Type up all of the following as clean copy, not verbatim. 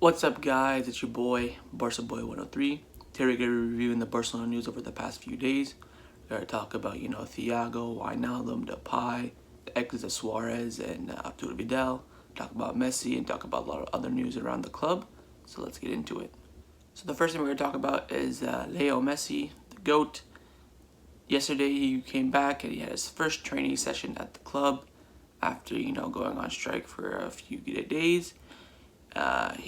What's up, guys? It's your boy, Barca Boy 103. Today we're going to be reviewing the Barcelona news over the past few days. We're going to talk about, Thiago, Wijnaldum, Depay, the exits of Suarez and Arturo Vidal. Talk about Messi and talk about a lot of other news around the club. So let's get into it. So the first thing we're going to talk about is Leo Messi, the GOAT. Yesterday he came back and he had his first training session at the club after, going on strike for a few days.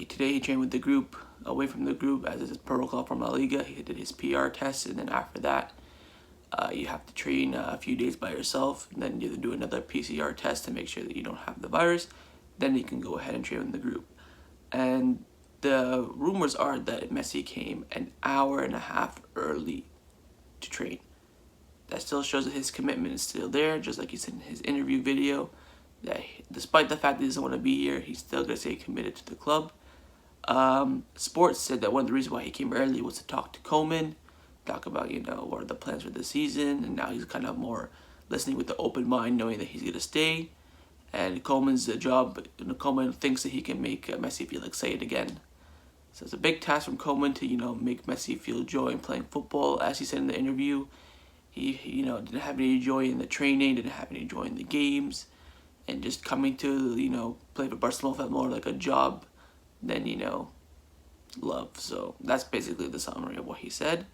Today he trained with the group, away from the group, as is protocol from La Liga. He did his PR test, and then after that, you have to train a few days by yourself, and then you do another PCR test to make sure that you don't have the virus. Then you can go ahead and train with the group. And the rumors are that Messi came an hour and a half early to train. That still shows that his commitment is still there, just like he said in his interview video. That despite the fact that he doesn't want to be here, he's still going to stay committed to the club. Sports said that one of the reasons why he came early was to talk to Koeman, talk about, what are the plans for the season, and now he's kind of more listening with the open mind, knowing that he's going to stay. And Koeman's job, Koeman thinks that he can make Messi feel excited again. So it's a big task from Koeman to, make Messi feel joy in playing football. As he said in the interview, he didn't have any joy in the training, didn't have any joy in the games. And just coming to, play for Barcelona felt more like a job than, love. So that's basically the summary of what he said.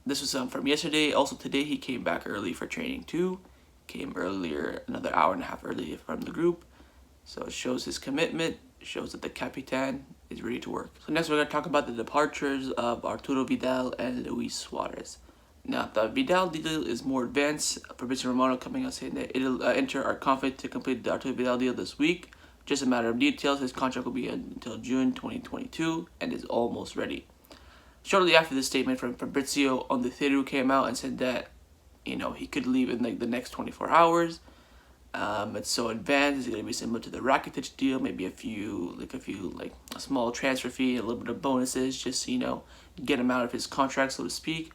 This was from yesterday. Also today he came back early for training too. Came earlier, another hour and a half early from the group. So it shows his commitment. It shows that the Capitan is ready to work. So next we're going to talk about the departures of Arturo Vidal and Luis Suarez. Now, the Vidal deal is more advanced. Fabrizio Romano coming out saying that Inter are confident to complete the Arturo Vidal deal this week. Just a matter of details. His contract will be until June 2022 and is almost ready. Shortly after this statement from Fabrizio, on the Thiago came out and said that, he could leave in the next 24 hours. It's so advanced. It's going to be similar to the Rakitic deal. Maybe a small transfer fee, a little bit of bonuses, just get him out of his contract, so to speak.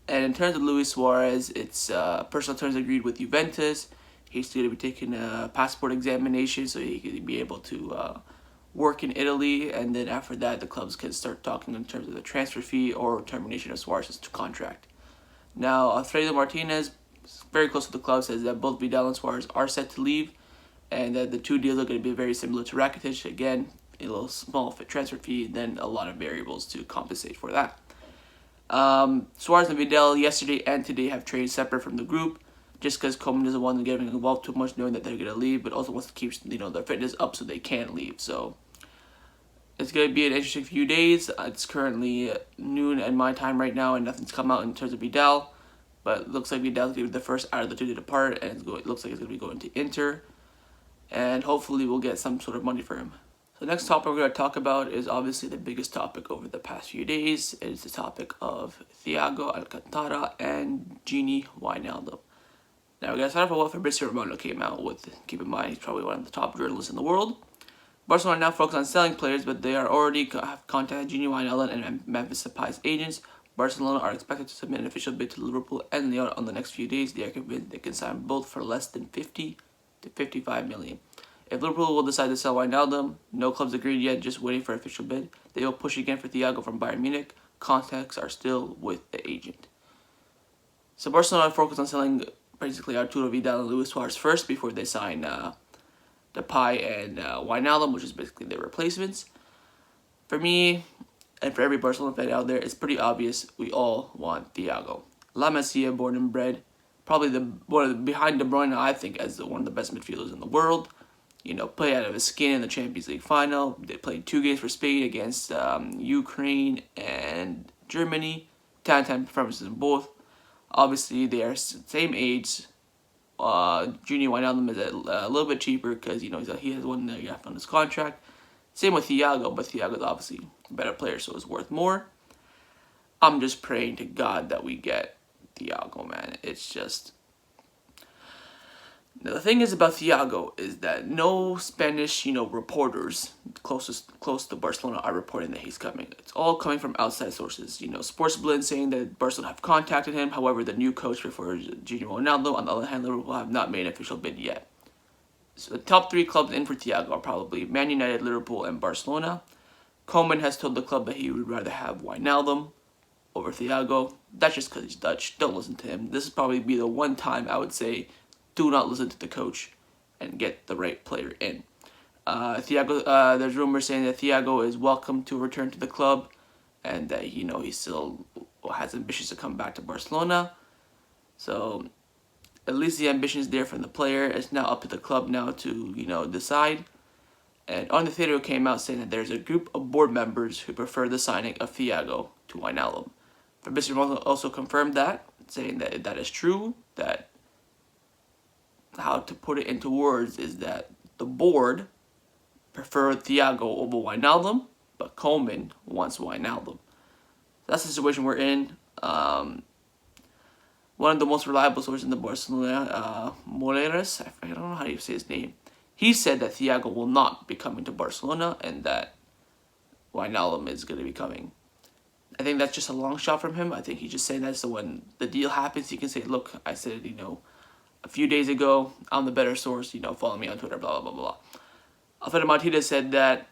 And in terms of Luis Suarez, it's personal terms agreed with Juventus. He's going to be taking a passport examination so he can be able to work in Italy. And then after that, the clubs can start talking in terms of the transfer fee or termination of Suarez's contract. Now, Lautaro Martinez, very close to the club, says that both Vidal and Suarez are set to leave. And that the two deals are going to be very similar to Rakitic. Again, a little small transfer fee, then a lot of variables to compensate for that. Suarez and Vidal yesterday and today have trained separate from the group, just because Koeman doesn't want them getting involved too much, knowing that they're going to leave, but also wants to keep their fitness up so they can't leave. So it's going to be an interesting few days. It's currently noon at my time right now, and nothing's come out in terms of Vidal, but it looks like Vidal's going to be the first out of the two to depart, and it looks like it's going to be going to Inter, and hopefully we'll get some sort of money for him. The next topic we're going to talk about is obviously the biggest topic over the past few days. It is the topic of Thiago Alcantara and Gini Wijnaldum. Now we're going to start off with what Fabrizio Romano came out with. Keep in mind, he's probably one of the top journalists in the world. Barcelona now focus on selling players, but they are already have contacted Gini Wijnaldum and Memphis Depay's agents. Barcelona are expected to submit an official bid to Liverpool and Lyon on the next few days. They are convinced they can sign both for less than 50 to 55 million. If Liverpool will decide to sell Wijnaldum, no clubs agreed yet, just waiting for an official bid. They will push again for Thiago from Bayern Munich. Contacts are still with the agent. So Barcelona focused on selling basically Arturo Vidal and Luis Suarez first before they sign Depay and Wijnaldum, which is basically their replacements. For me, and for every Barcelona fan out there, it's pretty obvious we all want Thiago. La Masia, born and bred, probably behind De Bruyne, I think, as one of the best midfielders in the world. Play out of his skin in the Champions League final. They played 2 games for Spain against Ukraine and Germany. 10-10 performances in both. Obviously, they are same age. Gini Wijnaldum is a little bit cheaper because he has 1 year left on his contract. Same with Thiago, but Thiago is obviously a better player, so it's worth more. I'm just praying to God that we get Thiago, man. It's just... Now, the thing is about Thiago is that no Spanish, reporters close to Barcelona are reporting that he's coming. It's all coming from outside sources. Sports Blend saying that Barcelona have contacted him. However, the new coach for Gini Wijnaldum, on the other hand, Liverpool have not made an official bid yet. So the top 3 clubs in for Thiago are probably Man United, Liverpool, and Barcelona. Koeman has told the club that he would rather have Wijnaldum over Thiago. That's just because he's Dutch. Don't listen to him. This would probably be the one time I would say, do not listen to the coach and get the right player in. Thiago, there's rumors saying that Thiago is welcome to return to the club, and that he still has ambitions to come back to Barcelona. So at least the ambition is there from the player. It's now up to the club now to decide. And On the Theatre came out saying that there's a group of board members who prefer the signing of Thiago to Wijnaldum. Fabrizio Romano also confirmed that, saying that that is true. That, how to put it into words, is that the board prefer Thiago over Wijnaldum, but Koeman wants Wijnaldum. That's the situation we're in. One of the most reliable sources in the Barcelona, Moreras, I don't know how you say his name, he said that Thiago will not be coming to Barcelona and that Wijnaldum is going to be coming. I think that's just a long shot from him. I think he's just saying that so when the deal happens, he can say, look, I said, a few days ago, I'm the better source, follow me on Twitter, blah, blah, blah, blah. Lautaro Martinez said that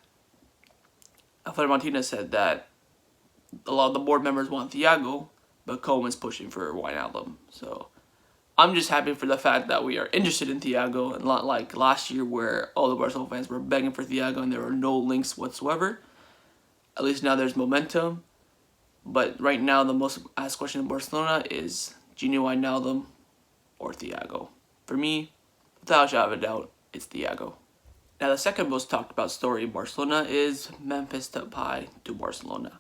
a lot of the board members want Thiago, but Koeman's pushing for Wijnaldum. So I'm just happy for the fact that we are interested in Thiago, and not like last year where all the Barcelona fans were begging for Thiago and there were no links whatsoever. At least now there's momentum. But right now the most asked question in Barcelona is Gini Wijnaldum or Thiago. For me, without a shadow of a doubt, it's Thiago. Now the second most talked about story in Barcelona is Memphis Depay to Barcelona.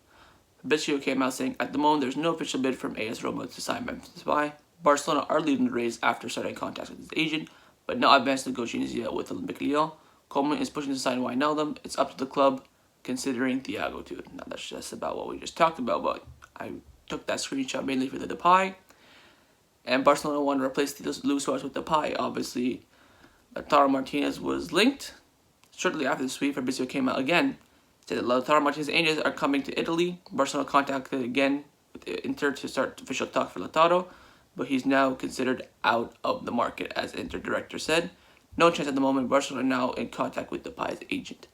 Fabrizio came out saying, at the moment there's no official bid from AS Roma to sign Memphis Depay. Barcelona are leading the race after starting contacts with his agent, but no advanced negotiations yet with Olympique Lyon. Koeman is pushing to sign Wijnaldum. It's up to the club, considering Thiago too. Now that's just about what we just talked about, but I took that screenshot mainly for the Depay. And Barcelona want to replace Luis Suarez with Depay. Obviously, Lautaro Martinez was linked. Shortly after the sweep, Fabrizio came out again, said that Lautaro Martinez's agents are coming to Italy. Barcelona contacted again with Inter to start official talk for Lautaro, but he's now considered out of the market, as Inter director said. No chance at the moment. Barcelona are now in contact with Depay's agent.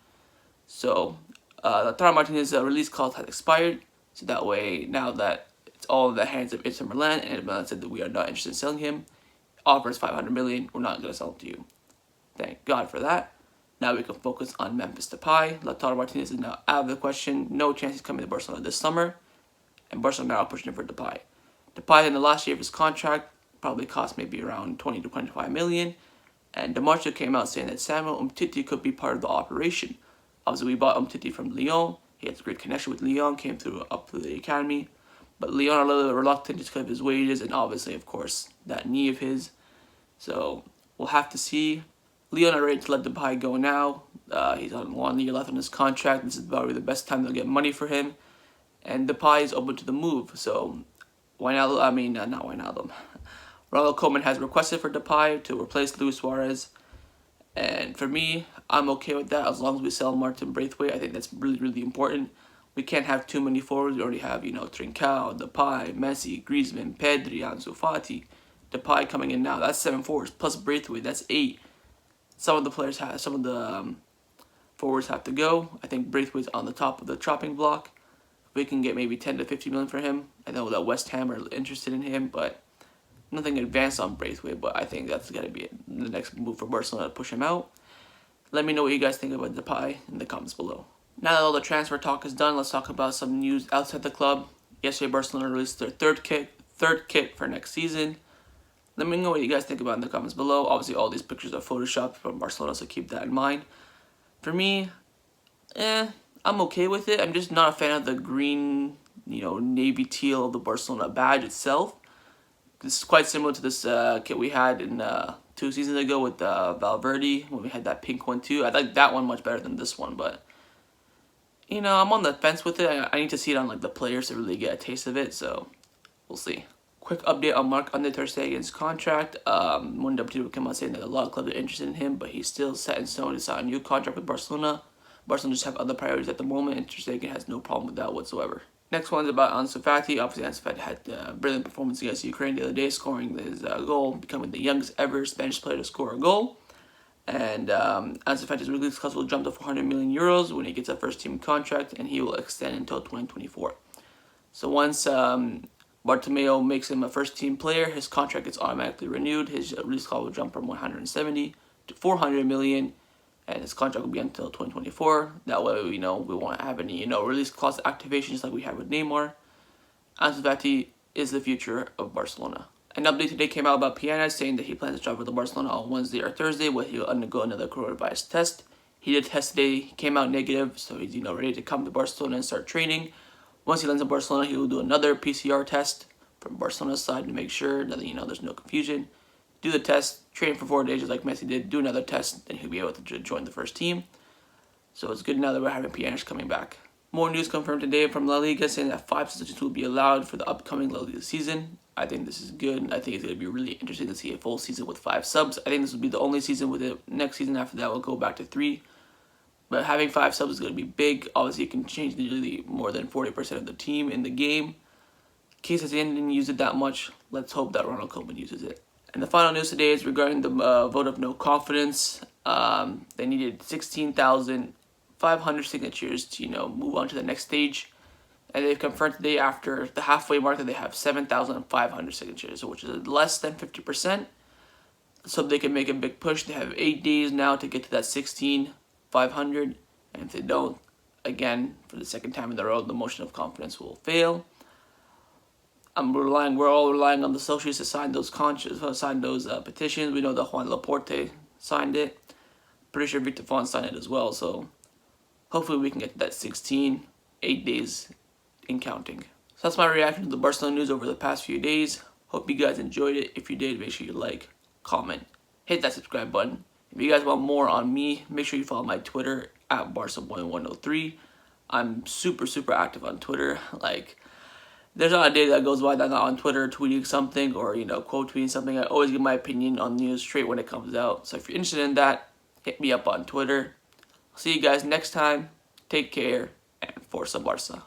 So, Lautaro Martinez's release clause has expired, so that way, now that it's all in the hands of Inter Milan, and Inter Milan said that we are not interested in selling him, offers 500 million, we're not going to sell him to you. Thank God for that. Now we can focus on Memphis Depay. Lautaro Martinez is now out of the question. No chance he's coming to Barcelona this summer. And Barcelona now pushing for Depay. Depay in the last year of his contract probably cost maybe around 20 to 25 million. And DeMarco came out saying that Samuel Umtiti could be part of the operation. Obviously, we bought Umtiti from Lyon. He has a great connection with Lyon, came through up through the academy. But Lyon are a little bit reluctant just because of his wages and obviously, of course, that knee of his. So we'll have to see. Lyon are ready to let Depay go now. He's on 1 year left on his contract. This is probably the best time they'll get money for him. And Depay is open to the move. So, Ronaldo Koeman has requested for Depay to replace Luis Suarez. And for me, I'm okay with that as long as we sell Martin Braithwaite. I think that's really, really important. We can't have too many forwards. We already have, Trincao, Depay, Messi, Griezmann, Pedri, Ansu Fati. Depay coming in now. That's 7 forwards. Plus Braithwaite, that's 8. Some of the forwards have to go. I think Braithwaite's on the top of the chopping block. We can get maybe 10 to 50 million for him. I know that West Ham are interested in him, but nothing advanced on Braithwaite. But I think that's got to be the next move for Barcelona to push him out. Let me know what you guys think about Depay in the comments below. Now that all the transfer talk is done, let's talk about some news outside the club. Yesterday, Barcelona released their third kit for next season. Let me know what you guys think about in the comments below. Obviously, all these pictures are photoshopped from Barcelona, so keep that in mind. For me, I'm okay with it. I'm just not a fan of the green, navy teal of the Barcelona badge itself. This is quite similar to this kit we had in 2 seasons ago with Valverde, when we had that pink one too. I like that one much better than this one, but I'm on the fence with it. I need to see it on the players to really get a taste of it, so we'll see. Quick update on Marc-Andre ter Stegen's contract. One WT came out saying that a lot of clubs are interested in him, but he's still set in stone to sign a new contract with Barcelona. Barcelona just have other priorities at the moment, and ter Stegen has no problem with that whatsoever. Next one's about Ansu Fati. Obviously, Ansu Fati had a brilliant performance against Ukraine the other day, scoring his goal, becoming the youngest ever Spanish player to score a goal. And Ansu Fati's release cost will jump to 400 million euros when he gets a first-team contract, and he will extend until 2024. So once Bartomeu makes him a first-team player, his contract gets automatically renewed. His release clause will jump from 170 to 400 million, and his contract will be until 2024. That way, we won't have any release clause activations like we have with Neymar. Ansu Fati is the future of Barcelona. An update today came out about Pjanic saying that he plans to travel to Barcelona on Wednesday or Thursday, where he'll undergo another coronavirus test. He did test today, he came out negative, so he's ready to come to Barcelona and start training. Once he lands in Barcelona, he will do another PCR test from Barcelona's side to make sure that there's no confusion. Do the test, train for 4 days just like Messi did, do another test, then he'll be able to join the first team. So it's good now that we're having Pjanic coming back. More news confirmed today from La Liga saying that 5 substitutes will be allowed for the upcoming La Liga season. I think this is good. I think it's going to be really interesting to see a full season with 5 subs. I think this will be the only season with it. Next season after that, we'll go back to 3. But having 5 subs is going to be big. Obviously, it can change nearly more than 40% of the team in the game. Cases didn't use it that much. Let's hope that Ronald Koeman uses it. And the final news today is regarding the vote of no confidence. They needed 16,500 signatures to move on to the next stage. And they've confirmed today after the halfway mark that they have 7,500 signatures, which is less than 50%. So they can make a big push. They have 8 days now to get to that 16,500. And if they don't, again, for the second time in a row, the motion of confidence will fail. We're all relying on the socialists to sign those petitions. We know that Juan Laporte signed it. Pretty sure Victor Font signed it as well. So hopefully we can get to that 16, 8 days in counting. So that's my reaction to the Barcelona news over the past few days. Hope you guys enjoyed it. If you did, make sure you like, comment, hit that subscribe button. If you guys want more on me, make sure you follow my Twitter at BarcaBoy103. I'm super active on Twitter. There's not a day that goes by that I'm not on Twitter tweeting something or quote tweeting something. I always give my opinion on news straight when it comes out. So if you're interested in that, hit me up on Twitter. I'll see you guys next time. Take care and Forza Barca.